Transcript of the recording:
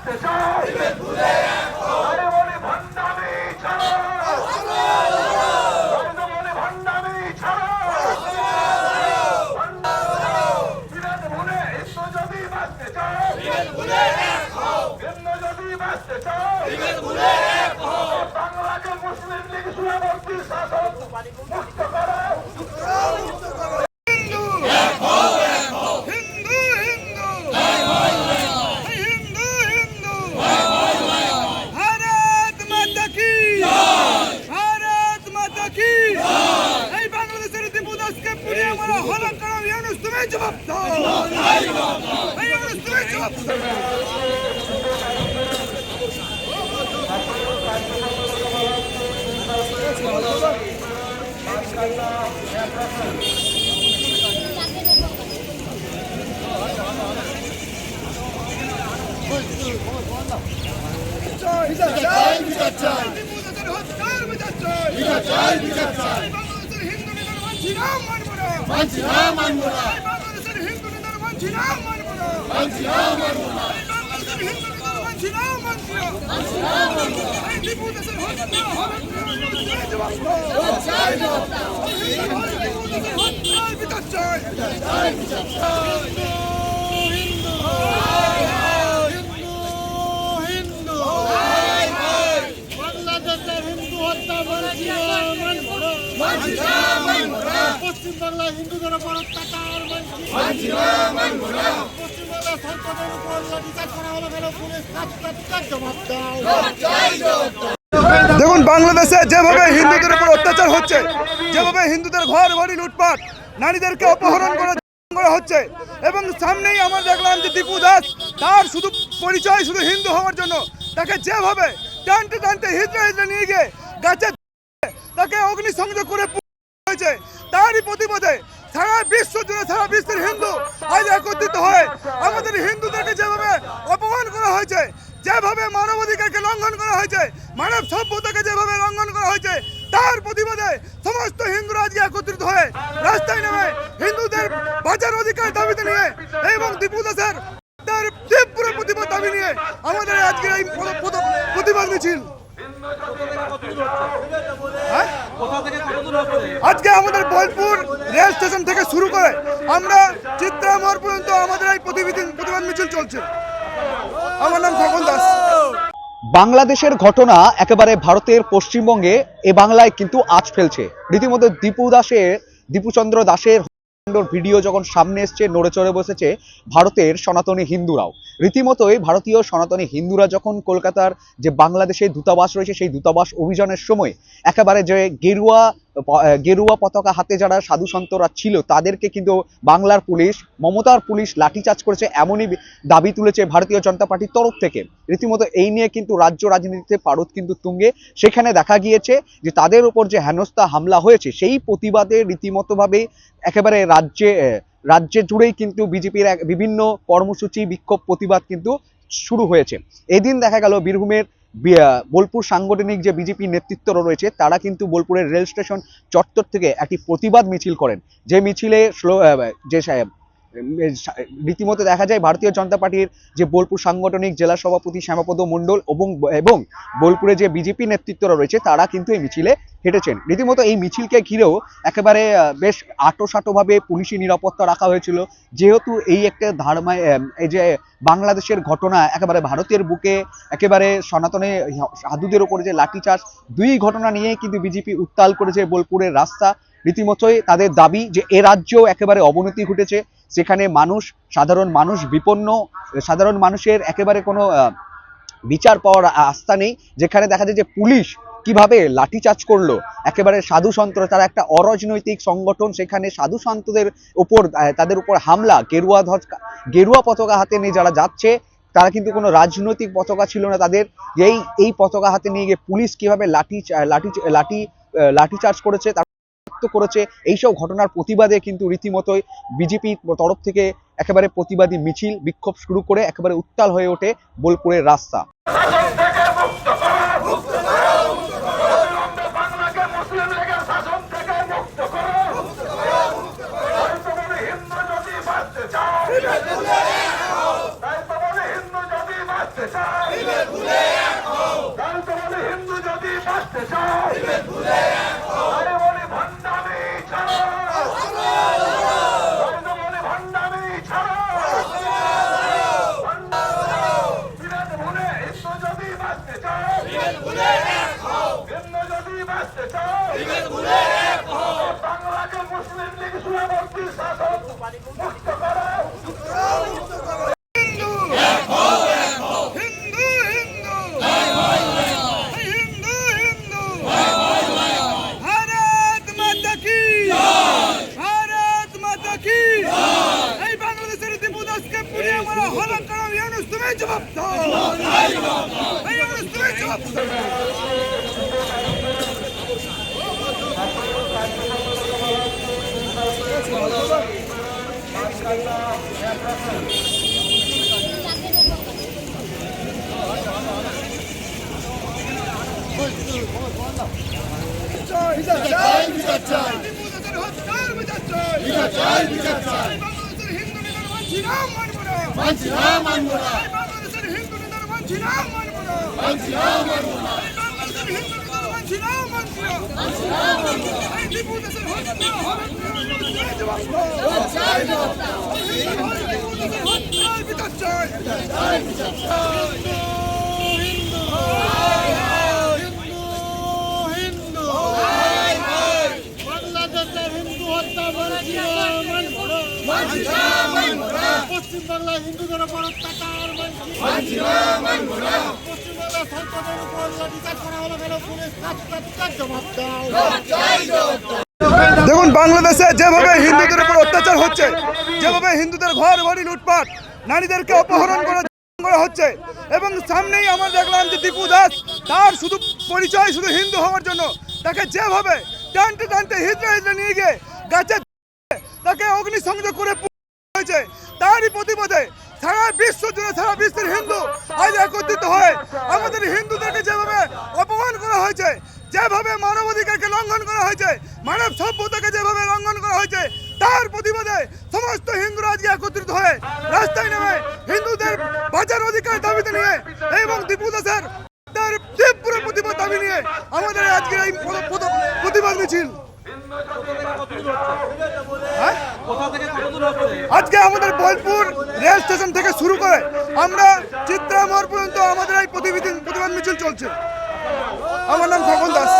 বাঁচতে চাই আরে বলে ভণ্ডামি ছাড়া বলে ভণ্ডামি ছাড়া বিরাট ভুলে হিন্দু যদি বাঁচতে চাই হিন্দু যদি বাঁচতে চাই বাংলাকে মুসলিম লীগ সুরাবর্তী শাসন মুক্ত করা পশ্চিম বাংলা হিন্দুদের উপর অত্যাচার পশ্চিমবাংলা সরকারের উপর লাঠিচার্জ করা হলো কেন? পুলিশ জবাব দাও। দেখুন, বাংলাদেশে যেভাবে হিন্দুদের উপর অত্যাচার হচ্ছে, যেভাবে হিন্দুদের ঘর বাড়ি লুটপাট, নারীদেরকে অপহরণ করা হচ্ছে, এবং সামনেই আমরা দেখলাম যে দীপু দাস, তার শুধু পরিচয় শুধু হিন্দু হওয়ার জন্য তাকে যেভাবে টানতে টানতে হিজড়ে নিয়ে গিয়ে গাছে তাকে অগ্নিসংযোগ করে হয়েছে, তারই প্রতিবাদে সারা বিশ্ব জুড়ে সারা বিশ্বের হিন্দু আজ একত্রিত হয়ে আমাদের হিন্দুদেরকে যেভাবে অপমান করা হয়েছে, যেভাবে মানবাধিকারকে লঙ্ঘন করা হয়েছে, মানব সভ্যতাকে যেভাবে লঙ্ঘন করা হয়েছে, তার প্রতিবাদে সমস্ত হিন্দুরা আজকে একত্রিত হয়ে রাস্তায় নেমে হিন্দুদের বাঁচার অধিকার দাবিতে নিয়ে এবং দীপু দাসের তার তীব্র প্রতিবাদ দাবি নিয়ে আমাদের আজকে এই প্রতিবাদ মিছিল। আজকে আমাদের বোলপুর রেল স্টেশন থেকে শুরু করে আমরা চিত্রা মোড় পর্যন্ত আমাদের এই প্রতিবাদ মিছিল চলছে। আমার নাম খগন দাস। বাংলাদেশের ঘটনা একেবারে ভারতের পশ্চিমবঙ্গে এ বাংলায় কিন্তু আঁচ ফেলছে। রীতিমতো দীপুচন্দ্র দাসের ভিডিও যখন সামনে এসছে, নড়ে চড়ে বসেছে ভারতের সনাতনী হিন্দুরাও। রীতিমতোই ভারতীয় সনাতনী হিন্দুরা যখন কলকাতার যে বাংলাদেশে দূতাবাস রয়েছে সেই দূতাবাস অভিযানের সময় একেবারে যে গেরুয়া পতাকা হাতে যারা সাধু সন্তরা ছিল তাদেরকে কিন্তু বাংলার পুলিশ, মমতার পুলিশ লাঠিচার্জ করেছে, এমনই দাবি তুলেছে ভারতীয় জনতা পার্টির তরফ থেকে। রীতিমতো এই নিয়ে কিন্তু রাজ্য রাজনীতিতে পারদ কিন্তু তুঙ্গে। সেখানে দেখা গিয়েছে যে তাদের উপর যে হেনস্থা হামলা হয়েছে সেই প্রতিবাদে রীতিমতোভাবে একেবারে রাজ্যে জুড়েই কিন্তু বিজেপির বিভিন্ন কর্মসূচি, বিক্ষোভ, প্রতিবাদ কিন্তু শুরু হয়েছে। এদিন দেখা গেল বীরভূমের বোলপুর সাংগঠনিক যে বিজেপি নেতৃত্ব রয়েছে তারা কিন্তু বোলপুরের রেল স্টেশন চত্বর থেকে একটি প্রতিবাদ মিছিল করেন। যে মিছিলে রীতিমতো দেখা যায় ভারতীয় জনতা পার্টির যে বোলপুর সাংগঠনিক জেলা সভাপতি শ্যামাপদ মণ্ডল এবং বোলপুরে যে বিজেপি নেতৃত্বরা রয়েছে তারা কিন্তু এই মিছিলে হেঁটেছেন। রীতিমতো এই মিছিলকে ঘিরেও একেবারে বেশ আটোসাটোভাবে পুলিশি নিরাপত্তা রাখা হয়েছিল, যেহেতু এই একটা এই যে বাংলাদেশের ঘটনা একেবারে ভারতের বুকে একেবারে সনাতনে সাধুদের উপরে যে লাঠিচার্জ, দুই ঘটনা নিয়ে কিন্তু বিজেপি উত্তাল করেছে বোলপুরের রাস্তা। রীতিমতোই তাদের দাবি যে এ রাজ্যেও একেবারে অবনতি ঘটেছে, সেখানে সাধারণ মানুষ বিপন্ন, সাধারণ মানুষের একেবারে কোনো বিচার পাওয়ার আস্থা নেই। যেখানে দেখা যায় যে পুলিশ কিভাবে লাঠিচার্জ করলো একেবারে সাধু সন্ত, তারা একটা অরাজনৈতিক সংগঠন, সেখানে সাধু সন্তদের উপর তাদের উপর হামলা, গেরুয়া পতাকা হাতে নিয়ে যারা যাচ্ছে তারা কিন্তু কোনো রাজনৈতিক পতাকা ছিল না তাদের, এই পতাকা হাতে নিয়ে গিয়ে পুলিশ কিভাবে লাঠিচার্জ করেছে করেছে এইসব ঘটনার প্রতিবাদে কিন্তু রীতিমতোই বিজেপির তরফ থেকে একেবারে প্রতিবাদী মিছিল, বিক্ষোভ শুরু করে একেবারে উত্তাল হয়ে ওঠে বোলপুরের রাস্তা। হিন্দু যদি বাঁচতে চায় করো হলক করো ইউনুস তুমি জবাব দাও ইউনুস তুমি জবাব দাও বিচার চাই বিচার চাই দিপুদাসের হত্যার বিচার চাই বিচার চাই বিচার চাই বাংলাদেশের হিন্দু নেতার মানছি না মানব না মানছি না মানবো না বাংলাদেশের হিন্দু নেতার মানছি না মানব না মানছি না মানবো না বাংলাদেশের হিন্দু নেতার মানছি না মানব না এই দিপুদাসের হত্যা হলক করো ইউনুস তুমি জবাব দাও চাই জবাব দাও দিপুদাসের হত্যার বিচার চাই চাই বিচার চাই হিন্দু হিন্দু বাংলাদেশের হিন্দু হত্যা মানছি না মানবো না মানছি না মানবো না পশ্চিমবাংলায় হিন্দুদের উপর অত্যাচার মানছি না মানবো না পশ্চিমবাংলা সরকারের উপর লাঠিচার্জ করা হলো কেন পুলিশ কাজ জবাব দাও চাই জবাব দাও দেখুন বাংলাদেশে যেভাবে হিন্দুদের উপর অত্যাচার হচ্ছে, যেভাবে হিন্দুদের ঘর বাড়ি লুটপাট, নারীদেরকে অপহরণ করা হচ্ছে এবং সামনেই আমরা দেখলাম যে দীপু দাস তার শুধু পরিচয় শুধু হিন্দু হওয়ার জন্য তাকে যেভাবে টানতে টানতে হিজড়ে নিয়ে গিয়ে গাছে তাকে অগ্নিসংযোগ করে হয়েছে, তারই প্রতিবাদে সারা বিশ্ব জুড়ে সারা বিশ্বের হিন্দু আজ একত্রিত হয়ে আমাদের হিন্দুদেরকে যেভাবে অপমান করা হয়েছে, যেভাবে মানবাধিকারকে লঙ্ঘন করা হয়েছে, মানব সভ্যতাকে যেভাবে লঙ্ঘন করা হয়েছে, তার প্রতিবাদে সমস্ত হিন্দুরা আজকে একত্রিত হয়ে রাস্তায় নেমে হিন্দুদের বাঁচার অধিকার দাবিতে নিয়ে এবং দীপু দাসের তার তীব্র প্রতিবাদ দাবি নিয়ে আমাদের আজকে এই প্রতিবাদ মিছিল। হ্যাঁ? আজকে আমাদের বোলপুর রেল স্টেশন থেকে শুরু করে আমরা চিত্রা মোড় পর্যন্ত আমাদের এই প্রতিবাদ মিছিল চলছে। আমার নাম খগন দাস।